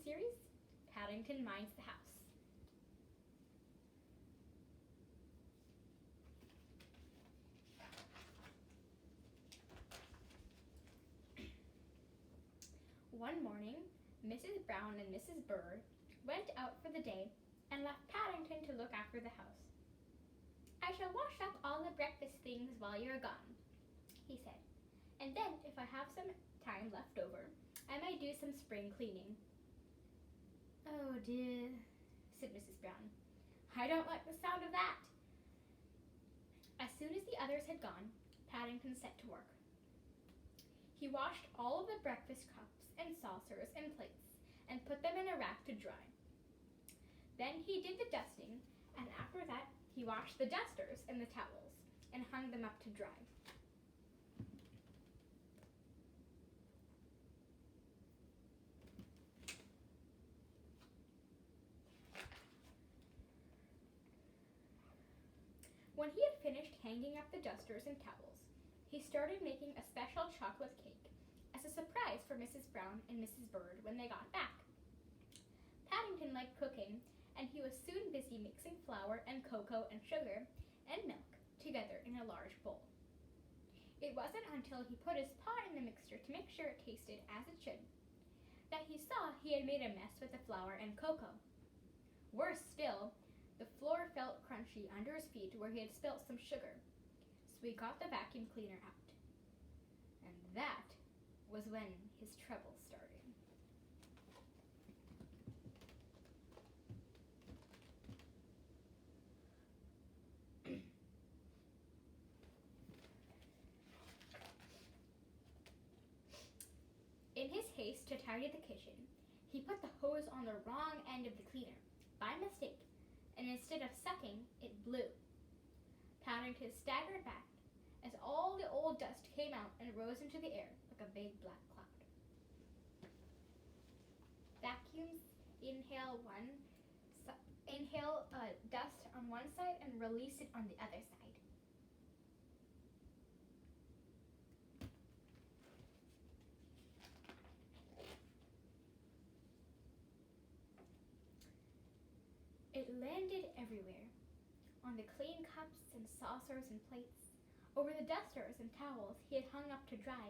series, Paddington Minds the House. One morning, Mrs. Brown and Mrs. Bird went out for the day and left Paddington to look after the house. "I shall wash up all the breakfast things while you're gone," he said, "and then, if I have some time left over, I may do some spring cleaning." "Oh dear," said Mrs. Brown. "I don't like the sound of that." As soon as the others had gone, Paddington set to work. He washed all of the breakfast cups and saucers and plates and put them in a rack to dry. Then he did the dusting, and after that he washed the dusters and the towels and hung them up to dry. When he had finished hanging up the dusters and towels, he started making a special chocolate cake as a surprise for Mrs. Brown and Mrs. Bird when they got back. Paddington liked cooking, and he was soon busy mixing flour and cocoa and sugar and milk together in a large bowl. It wasn't until he put his paw in the mixture to make sure it tasted as it should that he saw he had made a mess with the flour and cocoa. Worse still, the floor felt crunchy under his feet where he had spilt some sugar, so he got the vacuum cleaner out. And that was when his trouble started. In his haste to tidy the kitchen, he put the hose on the wrong end of the cleaner by mistake, and instead of sucking, it blew. Paddington staggered back as all the old dust came out and rose into the air like a big black cloud. Vacuums inhale dust on one side and release it on the other side. It landed everywhere, on the clean cups and saucers and plates, over the dusters and towels he had hung up to dry,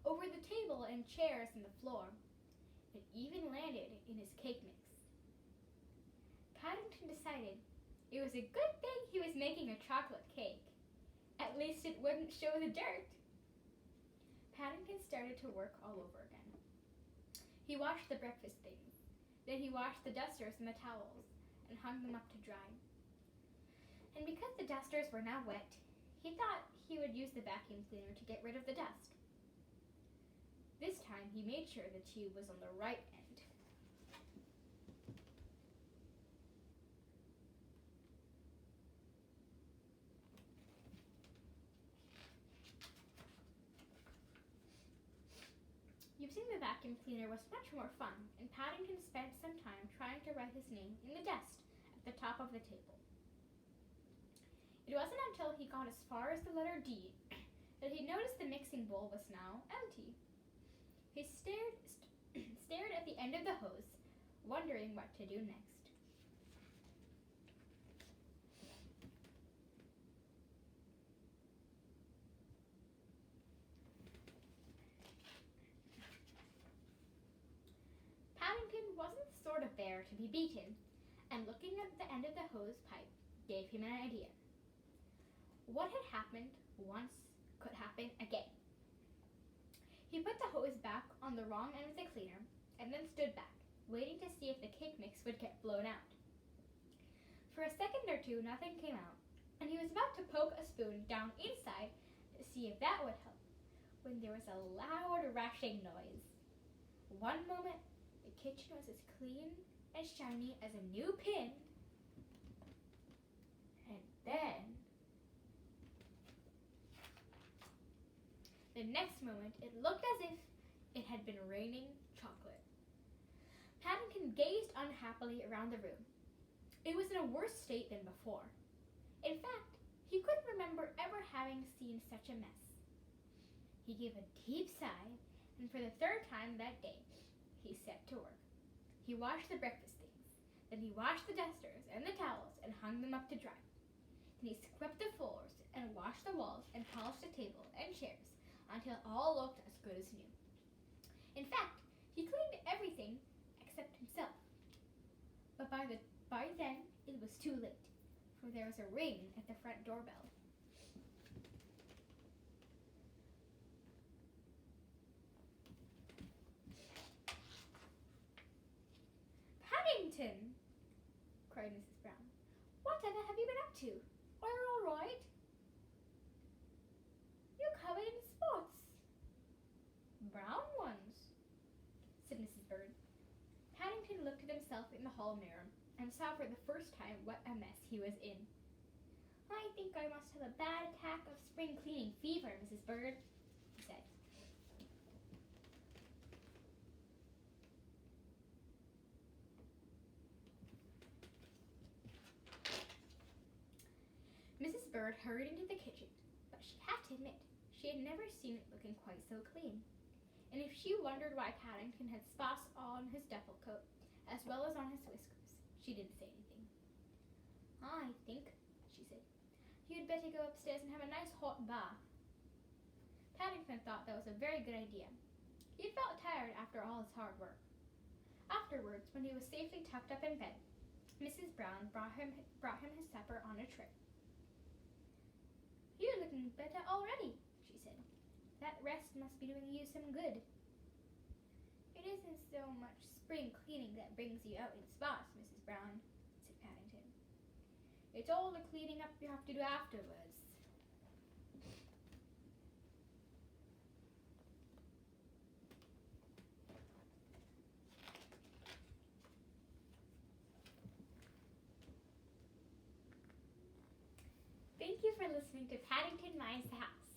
over the table and chairs and the floor. It even landed in his cake mix. Paddington decided it was a good thing he was making a chocolate cake. At least it wouldn't show the dirt. Paddington started to work all over again. He washed the breakfast things. Then he washed the dusters and the towels and hung them up to dry. And because the dusters were now wet, he thought he would use the vacuum cleaner to get rid of the dust. This time he made sure the tube was on the right end. Using the vacuum cleaner was much more fun, and Paddington spent some time trying to write his name in the dust at the top of the table. It wasn't until he got as far as the letter D that he noticed the mixing bowl was now empty. He stared at the end of the hose, wondering what to do next. Paddington wasn't the sort of bear to be beaten, and looking at the end of the hose pipe gave him an idea. What had happened once could happen again. He put the hose back on the wrong end of the cleaner and then stood back, waiting to see if the cake mix would get blown out. For a second or two, nothing came out, and he was about to poke a spoon down inside to see if that would help, when there was a loud rashing noise. One moment, the kitchen was as clean and shiny as a new pin, and then the next moment, it looked as if it had been raining chocolate. Paddington gazed unhappily around the room. It was in a worse state than before. In fact, he couldn't remember ever having seen such a mess. He gave a deep sigh, and for the third time that day, he set to work. He washed the breakfast things. Then he washed the dusters and the towels and hung them up to dry. Then he scrubbed the floors and washed the walls and polished the table and chairs until all looked as good as new. In fact, he cleaned everything except himself. But by then, it was too late, for there was a ring at the front doorbell. Paddington! Cried Mrs. Brown. Whatever have you been up to? Are you all right? You're covered in spots. Brown ones, said Mrs. Bird. Paddington looked at himself in the hall mirror and saw for the first time what a mess he was in. I think I must have a bad attack of spring cleaning fever, Mrs. Bird, he said. Mrs. Bird hurried into the kitchen, but she had to admit she had never seen it looking quite so clean. And if she wondered why Paddington had spots on his duffel coat, as well as on his whiskers, she didn't say anything. I think, she said, you'd better go upstairs and have a nice hot bath. Paddington thought that was a very good idea. He felt tired after all his hard work. Afterwards, when he was safely tucked up in bed, Mrs. Brown brought him his supper on a tray. You're looking better already, she said. That rest must be doing you some good. It isn't so much spring cleaning that brings you out in spots, Mrs. Brown, said Paddington. It's all the cleaning up you have to do afterwards. Thank you for listening to Paddington Minds the House.